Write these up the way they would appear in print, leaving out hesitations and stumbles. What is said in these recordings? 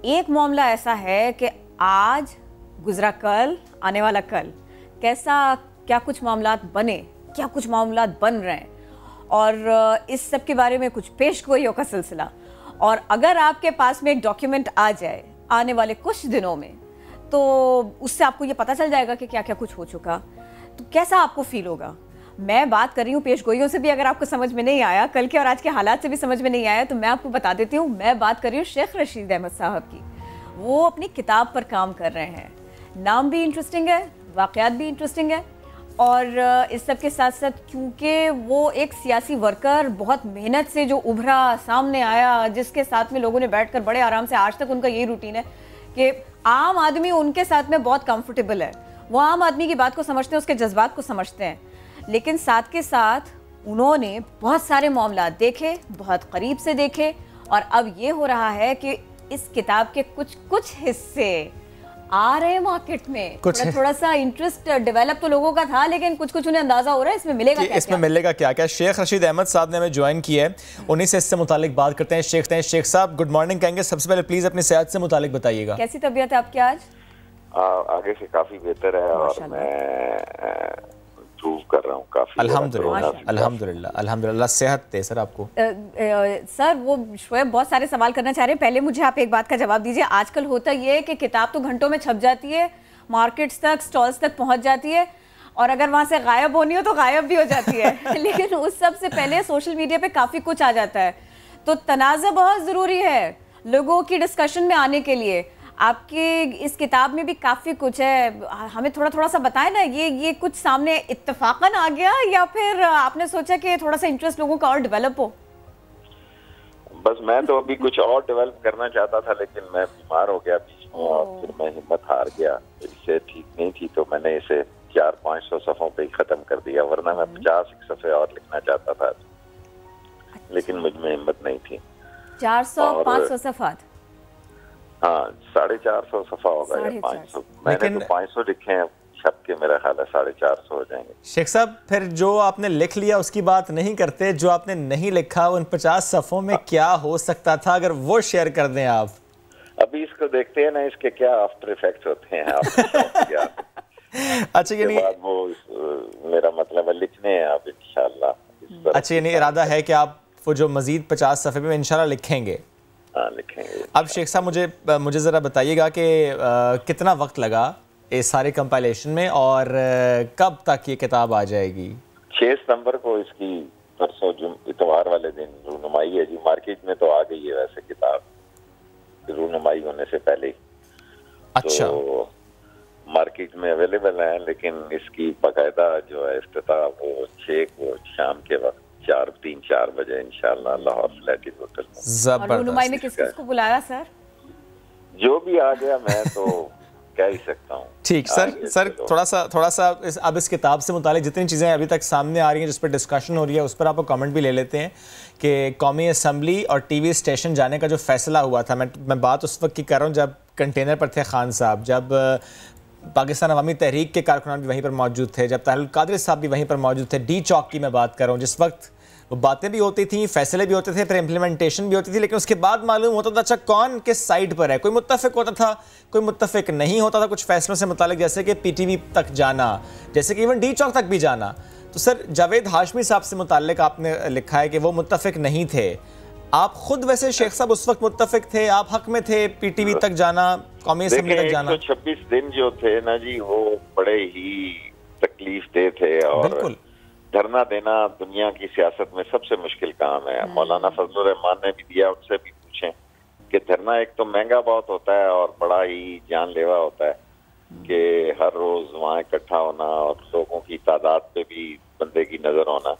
एक मामला ऐसा है कि आज गुजरा कल, आने वाला कल, कैसा क्या कुछ मामलात बने, क्या कुछ मामलात बन रहे हैं, और इस सब के बारे में कुछ पेशगोइयों का सिलसिला। और अगर आपके पास में एक डॉक्यूमेंट आ जाए आने वाले कुछ दिनों में, तो उससे आपको ये पता चल जाएगा कि क्या क्या कुछ हो चुका, तो कैसा आपको फील होगा। मैं बात कर रही हूँ पेशगोइयों से भी, अगर आपको समझ में नहीं आया, कल के और आज के हालात से भी समझ में नहीं आया, तो मैं आपको बता देती हूँ। मैं बात कर रही हूँ शेख रशीद अहमद साहब की। वो अपनी किताब पर काम कर रहे हैं। नाम भी इंटरेस्टिंग है, वाक़यात भी इंटरेस्टिंग है, और इस सब के साथ साथ क्योंकि वो एक सियासी वर्कर बहुत मेहनत से जो उभरा, सामने आया, जिसके साथ में लोगों ने बैठकर बड़े आराम से, आज तक उनका यही रूटीन है कि आम आदमी उनके साथ में बहुत कंफर्टेबल है। वो आम आदमी की बात को समझते हैं, उसके जज्बात को समझते हैं, लेकिन साथ के साथ उन्होंने बहुत सारे मामला देखे, बहुत करीब से देखे, और अब ये हो रहा है कि इस किताब के कुछ हिस्से आ रहे हैं मार्केट में। थोड़ा सा इंटरेस्ट डेवलप तो लोगों का था, लेकिन कुछ उन्हें अंदाजा हो रहा है इसमें मिलेगा क्या, इसमें मिलेगा क्या क्या। शेख रशीद अहमद साहब ने हमें ज्वाइन किया है, उन्हीं से इससे मुतालिक बात करते हैं। शेख साहब गुड मॉर्निंग कहेंगे। सबसे पहले प्लीज अपनी सेहत से मुतालिक बताइएगा, कैसी तबीयत है आपकी आज? आगे से काफी बेहतर है, और मैं इम्प्रूव कर रहा हूँ काफी। अल्हम्दुलिल्लाह। सेहत है सर आपको? सर वो शोएब बहुत सारे सवाल करना चाह रहे हैं, पहले मुझे आप एक बात का जवाब दीजिए। आजकल होता ये है कि किताब तो घंटों में छप जाती है, मार्केट्स तक, स्टॉल्स तक पहुंच जाती है, और अगर वहां से गायब होनी हो तो गायब भी हो जाती है लेकिन उस सब से पहले सोशल मीडिया पे काफी कुछ आ जाता है, तो तनाज़ा बहुत जरूरी है लोगों की डिस्कशन में आने के लिए। आपकी इस किताब में भी काफ़ी कुछ है, हमें थोड़ा सा बताएं ना, ये कुछ सामने इत्तेफाकन आ गया, या फिर आपने सोचा कि थोड़ा सा इंटरेस्ट लोगों का और डेवलप हो? बस मैं तो अभी कुछ और डेवलप करना चाहता था, लेकिन मैं बीमार हो गया बीच में, और फिर मैं हिम्मत हार गया। इससे ठीक नहीं थी, तो मैंने इसे 400-500 सफ़ों पे ही ख़त्म कर दिया, वरना मैं 50 सफ़े और लिखना चाहता था, लेकिन मुझ में हिम्मत नहीं थी। 400-500 सफ़ात? हाँ, 450 सफ़ा होगा या 500। मैंने तो 500 लिखे हैं, छप के मेरा ख्याल है 450 हो जाएंगे। शेख साहब फिर जो आपने लिख लिया उसकी बात नहीं करते, जो आपने नहीं लिखा उन 50 सफ़ों में क्या हो सकता था, अगर वो शेयर कर दें आप। अभी इसको देखते हैं ना, इसके क्या आफ्टर इफेक्ट्स होते हैं आप अच्छा, यानी वो मेरा मतलब है लिखने हैं आप इंशाल्लाह। अच्छा, यानी इरादा है कि आप वो जो मजीद 50 सफ़े में इंशाल्लाह लिखेंगे? लिखेंगे। अब शेख साहब मुझे ज़रा बताइएगा कि कितना वक्त लगा इस सारे कंपाइलेशन में, और कब तक ये किताब आ जाएगी? 6 सितंबर को इसकी, परसों इतवार वाले दिन रूनुमाई है जी। मार्केट में तो आ गई है वैसे किताब, रूनुमाई होने से पहले। अच्छा, तो मार्केट में अवेलेबल है, लेकिन इसकी बाकायदा जो है इफ्तिताह वो 6 को शाम के वक्त 3-4 बजे इंशाल्लाह लाहौर फ्लैटिस होटल में। जबरदस्त। में किसको बुलाया सर? जो भी आ गया, मैं तो कह ही सकता हूँ। ठीक सर थोड़ा सा अब इस किताब से मुतालिक जितनी चीज़ें अभी तक सामने आ रही हैं, जिस पर डिस्कशन हो रही है, उस पर आपको कमेंट भी ले लेते हैं कि कौमी असम्बली और टीवी स्टेशन जाने का जो फैसला हुआ था, मैं बात उस वक्त की कर रहा हूँ जब कंटेनर पर थे खान साहब, जब पाकिस्तान अवामी तहरीक के कारकुनान भी वहीं पर मौजूद थे, जब ताहिरुल कादरी साहब भी वहीं पर मौजूद थे। डी चौक की मैं बात कर रहा हूँ, जिस वक्त वो बातें भी होती थी, फैसले भी होते थे, फिर इम्प्लीमेंटेशन भी होती थी, लेकिन उसके बाद मालूम होता था अच्छा कौन किस साइड पर है। कोई मुत्तफिक होता था, कोई मुत्तफिक नहीं होता था कुछ फैसलों से मुतालिक, जैसे कि PTV तक जाना, जैसे कि इवन डी चौक तक भी जाना। तो सर जावेद हाशमी साहब से मुतालिक आपने लिखा है कि वो मुत्तफिक नहीं थे। आप खुद वैसे शेख साहब उस वक्त मुत्तफिक थे, आप हक में थे PTV तक जाना, कौमी असम्बली तक जाना? 126 दिन जो थे ना जी, वो बड़े ही तकलीफ दे थे, और बिल्कुल धरना देना दुनिया की सियासत में सबसे मुश्किल काम है। मौलाना फजलुर रहमान ने भी दिया, उनसे भी पूछें कि धरना एक तो महंगा बहुत होता है और बड़ा ही जानलेवा होता है कि हर रोज वहाँ इकट्ठा होना और लोगों की तादाद पे भी बंदे की नजर होना।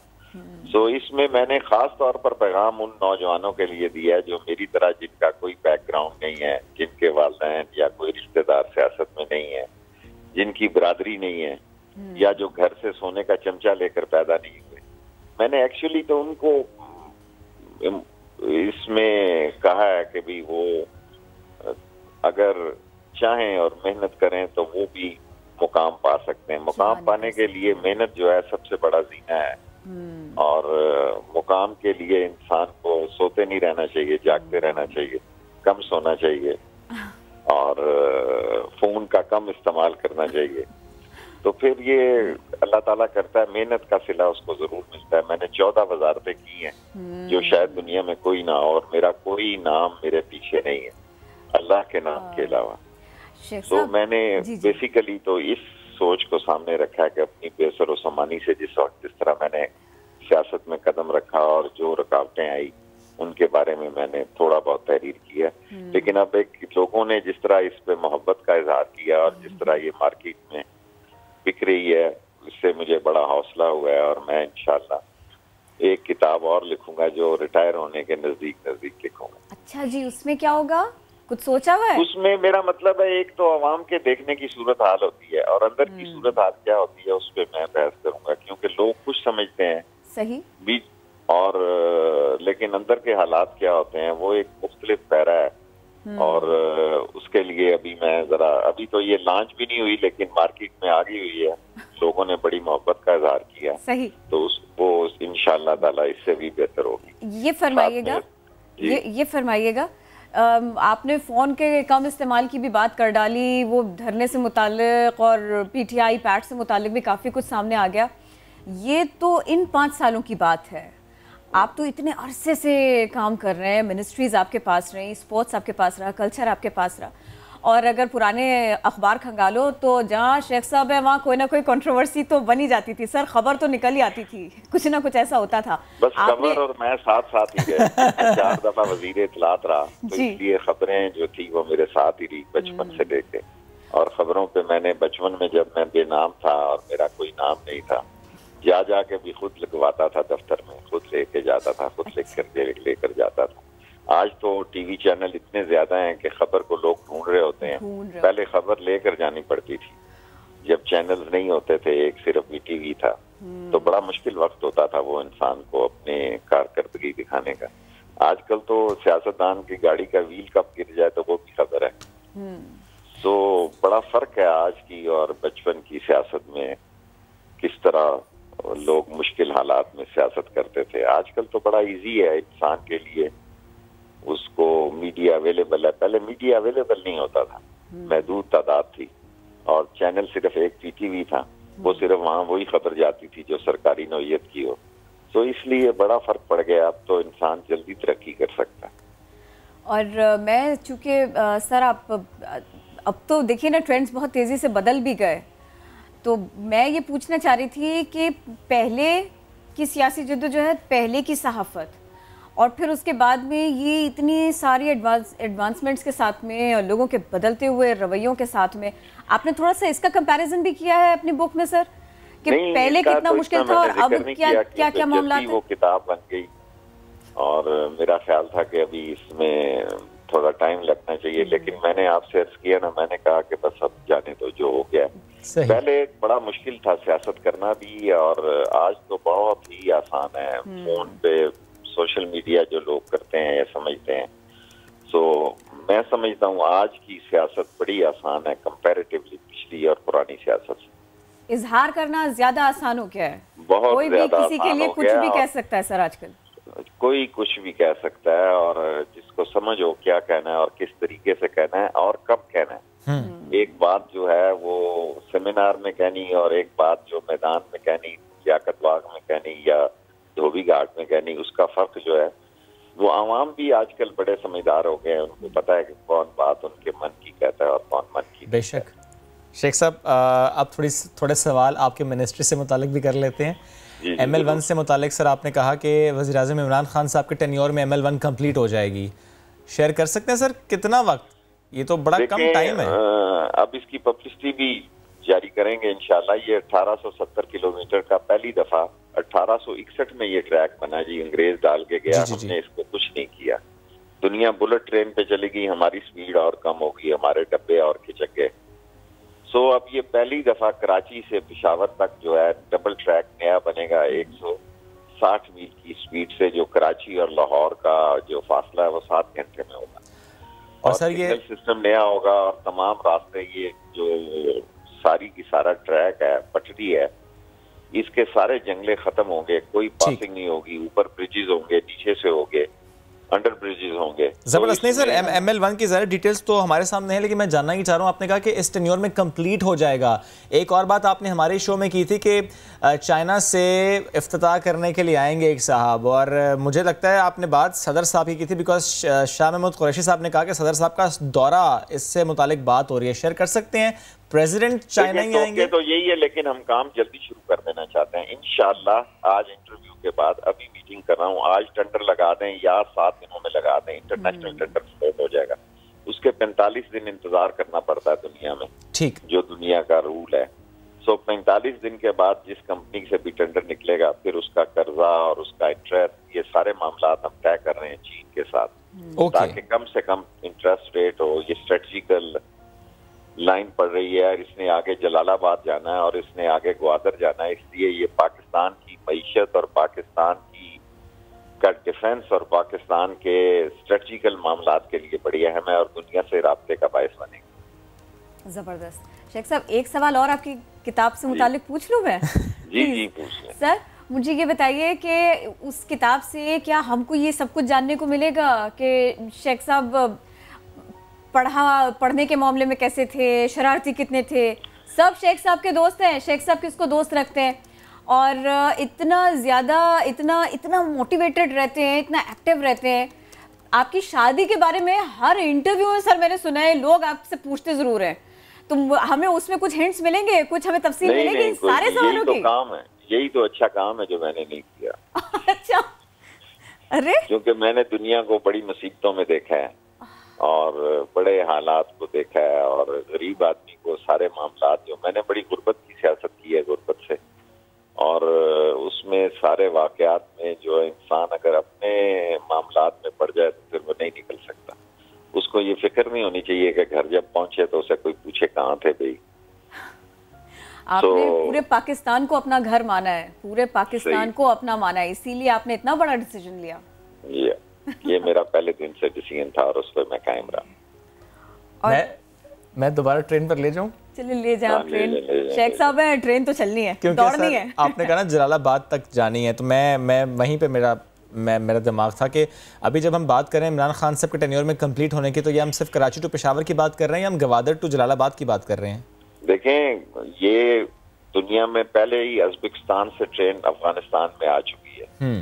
सो इसमें मैंने खास तौर पर पैगाम उन नौजवानों के लिए दिया है जो मेरी तरह, जिनका कोई बैकग्राउंड नहीं है, जिनके वालिदैन या कोई रिश्तेदार सियासत में नहीं है, जिनकी बिरादरी नहीं है, या जो घर से सोने का चमचा लेकर पैदा नहीं हुए। मैंने एक्चुअली तो उनको इसमें कहा है कि भी वो अगर चाहें और मेहनत करें तो वो भी मुकाम पा सकते हैं। मुकाम पाने के लिए मेहनत जो है सबसे बड़ा जीना है, और मुकाम के लिए इंसान को सोते नहीं रहना चाहिए, जागते रहना चाहिए, कम सोना चाहिए, और फोन का कम इस्तेमाल करना चाहिए। तो फिर ये अल्लाह ताला करता है, मेहनत का सिला उसको जरूर मिलता है। मैंने 14 वजारतें की हैं जो शायद दुनिया में कोई ना हो, और मेरा कोई नाम मेरे पीछे नहीं है अल्लाह के नाम के अलावा। तो मैंने बेसिकली तो इस सोच को सामने रखा है कि अपनी बेसर सामानी से जिस तरह मैंने सियासत में कदम रखा और जो रुकावटें आई उनके बारे में मैंने थोड़ा बहुत तहरीर किया, लेकिन अब एक लोगों ने जिस तरह इस पे मोहब्बत का इजहार किया और जिस तरह ये मार्केट में बिक रही है, इससे मुझे बड़ा हौसला हुआ है। और मैं इंशाल्लाह एक किताब और लिखूंगा जो रिटायर होने के नजदीक लिखूंगा। अच्छा जी, उसमें क्या होगा, कुछ सोचा हुआ है? उसमें मेरा मतलब है, एक तो अवाम के देखने की सूरत हाल होती है और अंदर की सूरत हाल क्या होती है उस पर मैं बहस करूंगा, क्योंकि लोग कुछ समझते हैं सही बीच और लेकिन अंदर के हालात क्या होते हैं वो एक मुख्तलिफ पैरा है। और उसके लिए अभी तो ये लॉन्च भी नहीं हुई, लेकिन मार्केट में आ गई हुई है, लोगों ने बड़ी मोहब्बत का इजहार किया। सही। तो वो इंशाअल्लाह ताला इससे भी बेहतर होगी। ये फरमाइएगा, ये फरमाइएगा, आपने फ़ोन के कम इस्तेमाल की भी बात कर डाली, वो धरने से मुताल्लिक और पीटीआई पैट से मुताल्लिक भी काफ़ी कुछ सामने आ गया। ये तो इन 5 सालों की बात है, आप तो इतने अरसे से काम कर रहे हैं, मिनिस्ट्रीज आपके पास रही, स्पोर्ट्स आपके पास रहा, कल्चर आपके पास रहा, और अगर पुराने अखबार खंगालो तो जहाँ शेख साहब है वहाँ कोई ना कोई कंट्रोवर्सी तो बनी जाती थी सर, खबर तो निकल ही आती थी, कुछ ना कुछ ऐसा होता था। बस खबर और मैं साथ ही गए 4 दफा वजीर इत्तलात रहा, तो इसलिए खबरें जो थी वो मेरे साथ ही रही बचपन से लेके। और खबरों पे मैंने बचपन में, जब मैं बेनाम था और मेरा कोई नाम नहीं था, जा के भी खुद लिखवाता था, दफ्तर में खुद लेके जाता था, खुद लेकर जाता था। आज तो टीवी चैनल इतने ज्यादा हैं कि खबर को लोग ढूंढ रहे होते हैं। पहले खबर लेकर जानी पड़ती थी, जब चैनल्स नहीं होते थे, एक सिर्फ टीवी था, तो बड़ा मुश्किल वक्त होता था वो इंसान को अपने कारकर्दगी दिखाने का। आजकल तो सियासतदान की गाड़ी का व्हील कब गिर जाए तो वो भी खबर है। तो बड़ा फर्क है आज की और बचपन की सियासत में, किस तरह लोग मुश्किल हालात में सियासत करते थे। आजकल तो बड़ा इजी है इंसान के लिए, उसको मीडिया अवेलेबल है। पहले मीडिया अवेलेबल नहीं होता था, महदूद तादाद थी, और चैनल सिर्फ एक पीटीवी था, वो सिर्फ वहाँ वही खबर जाती थी जो सरकारी नौयत की हो। तो इसलिए बड़ा फर्क पड़ गया, अब तो इंसान जल्दी तरक्की कर सकता है। और मैं चूँकि सर आप अब तो देखिए ना, ट्रेंड्स बहुत तेज़ी से बदल भी गए, तो मैं ये पूछना चाह रही थी कि पहले की सियासी जद्दोजहद, पहले की सहाफ़त, और फिर उसके बाद में ये इतनी सारी एडवांसमेंट्स के साथ में और लोगों के बदलते हुए रवैयों के साथ में, आपने थोड़ा सा इसका कंपैरिजन भी किया है अपनी बुक में सर, कि पहले कितना मुश्किल था और अब क्या मामला? वो किताब बन गई और मेरा ख्याल था कि अभी इसमें थोड़ा टाइम लगना चाहिए, लेकिन मैंने आपसे अर्ज किया ना, मैंने कहा कि बस अब जाने तो जो हो गया। पहले बड़ा मुश्किल था सियासत करना भी, और आज तो बहुत ही आसान है। फोन पे सोशल मीडिया जो लोग करते हैं या समझते हैं, सो मैं समझता हूँ आज की सियासत बड़ी आसान है कंपैरेटिवली पिछली और पुरानी सियासत से। इजहार करना ज्यादा आसान हो गया है, बहुत कोई भी किसी के लिए कुछ भी कह सकता है सर, आजकल कोई कुछ भी कह सकता है, और जिसको समझ हो क्या कहना है और किस तरीके से कहना है और कब कहना है। एक बात जो है वो सेमिनार में कहनी और एक बात जो मैदान में कहनी, लियाकत बाग में कहनी या धोबी घाट में कहनी, उसका फर्क जो है वो आवाम भी आजकल बड़े समझदार हो गए हैं, उनको पता है कि कौन बात उनके मन की कहता है और कौन मन की। बेशक। शेख साहब, आप थोड़े सवाल आपके मिनिस्ट्री से मुतालिक भी कर लेते हैं। ML1 से मुतालिक सर, आपने कहा कि वज़ीर-ए-आज़म इमरान खान साहब के टेन्योर में ML1 कंप्लीट हो जाएगी, शेयर कर सकते हैं सर कितना वक्त? ये तो बड़ा कम टाइम है। अब इसकी पब्लिसिटी भी जारी करेंगे इंशाल्लाह। ये 1870 किलोमीटर का पहली दफा 1861 में ये ट्रैक बना जी, अंग्रेज डाल के गया, हमने इसको कुछ नहीं किया। दुनिया बुलेट ट्रेन पे चलेगी, हमारी स्पीड और कम होगी, हमारे डब्बे और खिंचक गए। सो अब ये पहली दफा कराची से पेशावर तक जो है डबल ट्रैक नया बनेगा 160 मील की स्पीड से, जो कराची और लाहौर का जो फासला है वो 7 घंटे में होगा। और सर ये सिस्टम नया होगा और तमाम रास्ते, ये जो सारी की सारा ट्रैक है, पटरी है, इसके सारे जंगले खत्म होंगे, कोई पासिंग नहीं होगी, ऊपर ब्रिजेस होंगे, नीचे से होंगे। अंडर ब्रिजेस होंगे। जबरदस्त। नहीं सर, ML1 की ज़रा डिटेल्स तो हमारे सामने है, लेकिन मैं जानना ही चाह रहा हूँ, आपने कहा कि इस टेन्योर में कंप्लीट हो जाएगा। एक और बात आपने हमारे शो में की थी कि चाइना से इफ्तिताह करने के लिए आएंगे एक साहब, और मुझे लगता है आपने बात सदर साहब की थी, बिकॉज शाह महमूद कुरैशी साहब ने कहा कि सदर साहब का दौरा, इससे मुतालिक बात हो रही है, शेयर कर सकते हैं? प्रेसिडेंट चाइना ही आएंगे तो यही है, लेकिन हम काम जल्दी शुरू कर देना चाहते हैं इंशाल्लाह। आज इंटरव्यू के बाद अभी मीटिंग कर रहा हूँ, आज टेंडर लगा दें या 7 दिनों में लगा दें, इंटरनेशनल टेंडर फ्लोट हो जाएगा। उसके 45 दिन इंतजार करना पड़ता है दुनिया में, ठीक, जो दुनिया का रूल है। सो 45 दिन के बाद जिस कंपनी से भी टेंडर निकलेगा, फिर उसका कर्जा और उसका इंटरेस्ट, ये सारे मामला हम तय कर रहे हैं चीन के साथ, ताकि कम से कम इंटरेस्ट रेट हो। ये स्ट्रेटजिकल लाइन पड़ रही है, और इसने आगे जलालाबाद जाना है और इसने आगे ग्वादर जाना है, इसलिए ये पाकिस्तान की मईशत और पाकिस्तान की का डिफेंस और पाकिस्तान के स्ट्रेटजिकल मामलात के लिए बड़ी अहम है और दुनिया से राब्ते का बायस बनेगी। जबरदस्त। शेख साहब, एक सवाल और आपकी किताब से मुतालिक पूछ लूं मैं? जी पूछ लें। सर, मुझे ये बताइए कि उस किताब से क्या हमको ये सब कुछ जानने को मिलेगा कि शेख साहब पढ़ने के मामले में कैसे थे, शरारती कितने थे? सब शेख साहब के दोस्त हैं, शेख साहब किसको दोस्त रखते हैं, और इतना ज़्यादा इतना मोटिवेटेड रहते हैं, इतना एक्टिव रहते हैं। आपकी शादी के बारे में हर इंटरव्यू में सर मैंने सुना है लोग आपसे पूछते ज़रूर हैं, तो हमें उसमें कुछ हिंट्स मिलेंगे, कुछ हमें तफसील मिलेगी इन सारे सवालों की? काम है, यही तो अच्छा काम है जो मैंने नहीं किया। अच्छा, अरे, क्योंकि मैंने दुनिया को बड़ी मुसीबतों में देखा है और बड़े हालात को देखा है, और गरीब आदमी को सारे मामलात, जो मैंने बड़ी गुर्बत की सियासत की है, गुर्बत से, और उसमें सारे वाकयात में जो इंसान अगर अपने मामलात में पड़ जाए तो फिर वो नहीं निकल सकता। उसको ये फिक्र नहीं होनी चाहिए कि घर जब पहुंचे तो उसे कोई पूछे कहाँ थे भाई। आपने पूरे पाकिस्तान को अपना घर माना है, पूरे पाकिस्तान को अपना माना है, इसीलिए आपने इतना बड़ा डिसीजन लिया। ये मेरा पहले दिन से डिसीजन था और उस पर मैं कायम रहा। और मैं दोबारा ट्रेन पर ले जाऊं? चलिए ले जाओ ट्रेन। शेख साहब है, ट्रेन तो चलनी है, दौड़नी है। आपने कहा ना जलालाबाद तक जानी है, तो मैं वहीं पे मेरा दिमाग था कि अभी जब हम बात करें इमरान खान साहब के टेन्योर में कंप्लीट होने की, तो ये हम सिर्फ कराची टू पेशावर की बात कर रहे हैं या हम गवादर टू जलालाबाद की बात कर रहे हैं? देखें, ये दुनिया में पहले ही उज़्बेकिस्तान से ट्रेन अफगानिस्तान में आ चुकी है।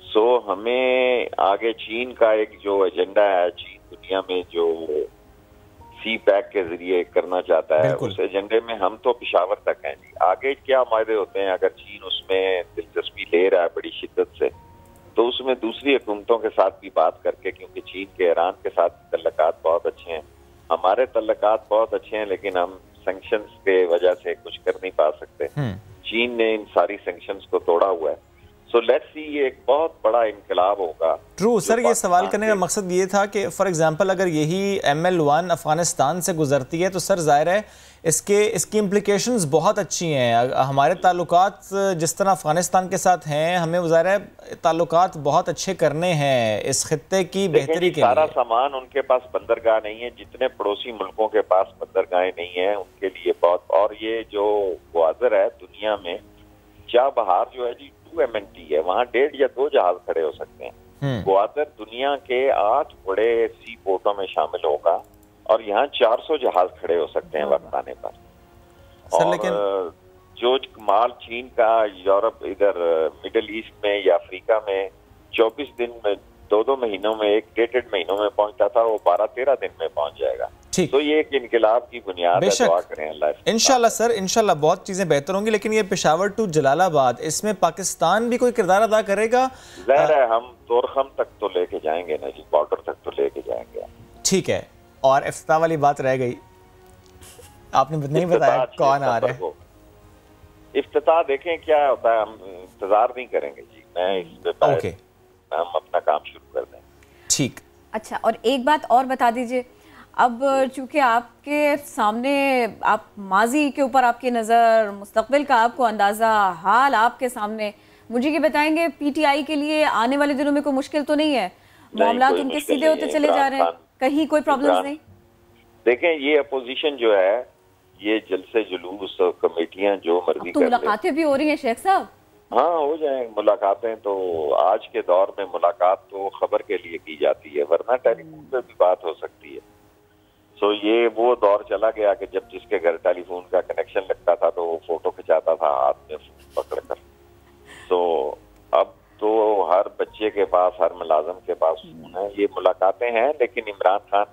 सो हमें आगे चीन का एक जो एजेंडा है, चीन दुनिया में जो सी पैक के जरिए करना चाहता है, उस एजेंडे में हम तो पेशावर तक हैं जी। आगे क्या मायदे होते हैं, अगर चीन उसमें दिलचस्पी ले रहा है बड़ी शिद्दत से, तो उसमें दूसरी हुकूमतों के साथ भी बात करके, क्योंकि चीन के ईरान के साथ तल्लुकात बहुत अच्छे हैं, हमारे तल्लुकात बहुत अच्छे हैं, लेकिन हम सैंक्शंस के वजह से कुछ कर नहीं पा सकते। चीन ने इन सारी सैंक्शंस को तोड़ा हुआ है। सो लेट्स सी, ये एक बहुत बड़ा इनकलाब होगा। ट्रू सर, ये सवाल करने का मकसद ये था कि फॉर एग्जांपल अगर यही ML1 अफगानिस्तान से गुजरती है, तो सर जाहिर है इसकी इम्प्लिकेशंस बहुत अच्छी हैं। हमारे ताल्लुकात जिस तरह अफगानिस्तान के साथ हैं, हमें ज़ाहिर है ताल्लुकात बहुत अच्छे करने हैं इस खित्ते की बेहतरी के लिए। सारा सामान उनके पास बंदरगाह नहीं है, जितने पड़ोसी मुल्कों के पास बंदरगाहें नहीं है उनके लिए बहुत। और ये जो ग्वादर है दुनिया में, चाबहार जो है जी 2 MNT है, वहाँ 1.5 या 2 जहाज खड़े हो सकते हैं। ग्वादर दुनिया के 8 बड़े सी पोर्टों में शामिल होगा और यहाँ 400 जहाज खड़े हो सकते हैं वक्त आने पर। और लेकिन जो माल चीन का यूरोप, इधर मिडिल ईस्ट में या अफ्रीका में 24 दिन में, 2-2 महीनों में, 1-1.5 महीनों में पहुंचता था, वो 12-13 दिन में पहुंच जाएगा। तो ये एक इनकलाब की बुनियाद है। दुआ करें अल्लाह। इंशाल्लाह सर, इंशाल्लाह बहुत चीजें बेहतर होंगी। लेकिन ये पेशावर टू जलालाबाद, इसमें पाकिस्तान भी कोई किरदार अदा करेगा? ज़ाहिर है, हम तोरखम तक तो लेके जाएंगे ना जी, बॉर्डर तक तो लेके जाएंगे। ठीक है, और इफ्तिताह वाली बात रह गई, आपने नहीं बताया कौन आ रहा है? इफ्तिताह देखें क्या होता है, हम इंतजार नहीं करेंगे जी। मैं इस पे हम अपना काम शुरू कर दें। ठीक, अच्छा, और एक बात और बता दीजिए, अब चूंकि आपके सामने, आप माजी के ऊपर आपकी नज़र, मुस्तकबिल का आपको अंदाज़ा, हाल आपके सामने, मुझे ये बताएंगे PTI के लिए आने वाले दिनों में कोई मुश्किल तो नहीं है? मामलात उनके सीधे होते चले जा रहे हैं, कहीं कोई प्रॉब्लम्स नहीं? देखें, ये अपोजिशन जो है, ये जलसे जुलूस कमेटियां जो मर्जी तो मुलाकातें भी हो रही हैं शेख साहब? हाँ, हो जाए मुलाकातें। तो आज के दौर में मुलाकात तो खबर के लिए की जाती है, वरना टेलीफोन पे भी बात हो सकती है। तो ये वो दौर चला गया कि जब जिसके घर टेलीफोन का कनेक्शन लगता था तो वो फोटो खिंचाता था हाथ में फोन पकड़कर। तो अब तो हर बच्चे के पास, हर मुलाजिम के पास फोन है। ये मुलाकातें हैं, लेकिन इमरान खान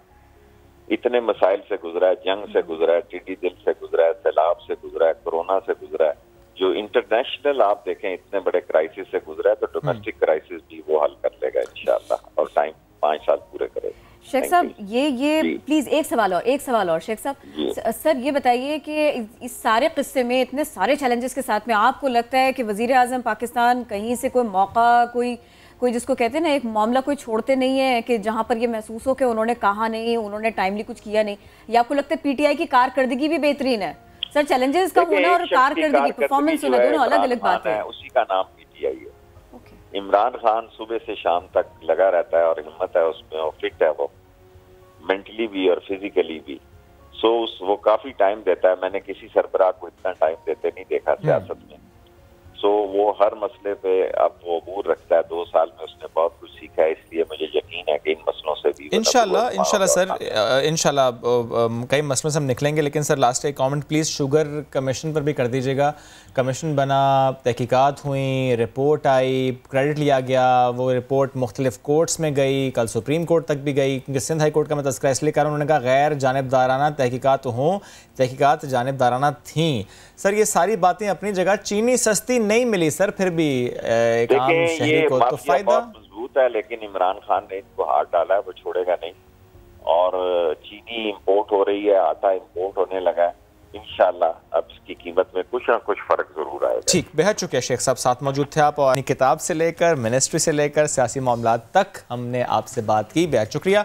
इतने मसाइल से गुजरा है, जंग से गुजरा है, टिड्डी दिल से गुजरा है, सैलाब से गुजरा है, कोरोना से गुजरा है। जो इंटरनेशनल आप देखें इतने बड़े क्राइसिस से गुजरा है, तो डोमेस्टिक क्राइसिस भी वो हल कर लेगा इंशाल्लाह, और टाइम 5 साल पूरे करेगा। शेख साहब ये प्लीज एक सवाल और शेख साहब, सर ये बताइए कि इस सारे किस्से में, इतने सारे चैलेंजेस के साथ में, आपको लगता है कि वजीर आजम पाकिस्तान कहीं से कोई मौका, कोई जिसको कहते हैं ना एक मामला, कोई छोड़ते नहीं है कि जहां पर ये महसूस हो कि उन्होंने कहा नहीं, उन्होंने टाइमली कुछ किया नहीं, या आपको लगता है पीटीआई की कारकर्दगी भी बेहतरीन है? सर चैलेंजेस का होना और कारकर्दगी, परफॉर्मेंस होना, दोनों अलग अलग बात है। उसी का नाम पीटीआई है। इमरान खान सुबह से शाम तक लगा रहता है और हिम्मत है उसमें, और फिट है वो, मेंटली भी और फिजिकली भी। सो वो काफी टाइम देता है। मैंने किसी सरबराह को इतना टाइम देते नहीं देखा सियासत में। सो वो हर मसले पे अब वो अबूर रखता है। 2 साल में उसने बहुत कुछ सीखा है, इसलिए मुझे यकीन है कि इन मसलों से भी इंशाल्लाह सर, इंशाल्लाह कई मसलों से हम निकलेंगे। लेकिन सर लास्ट एक कमेंट प्लीज़, शुगर कमीशन पर भी कर दीजिएगा। कमीशन बना, तहकीकात हुई, रिपोर्ट आई, क्रेडिट लिया गया, वो रिपोर्ट मुख्तलिफ कोर्ट्स में गई, कल सुप्रीम कोर्ट तक भी गई, क्योंकि सिंध हाई कोर्ट का मैं तज़किरा इसलिए कर रहा हूं, उन्होंने कहा गैर जानिबदाराना तहकीकात हों, तहकीकात जानिबदाराना थी। सर ये सारी बातें अपनी जगह, चीनी सस्ती नहीं मिली सर, फिर भी एक आम शहरी को तो फायदा मजबूत है, लेकिन इमरान खान ने इनको हाथ डाला है, वो छोड़ेगा नहीं। और चीनी इंपोर्ट हो रही है, आटा इंपोर्ट होने लगा है। इंशाल्लाह अब इसकी कीमत में कुछ ना कुछ फर्क जरूर आएगा। ठीक, बेहद शुक्रिया शेख साहब, साथ मौजूद थे आप, और किताब से लेकर मिनिस्ट्री से लेकर सियासी मामलात तक हमने आपसे बात की। बेहद शुक्रिया।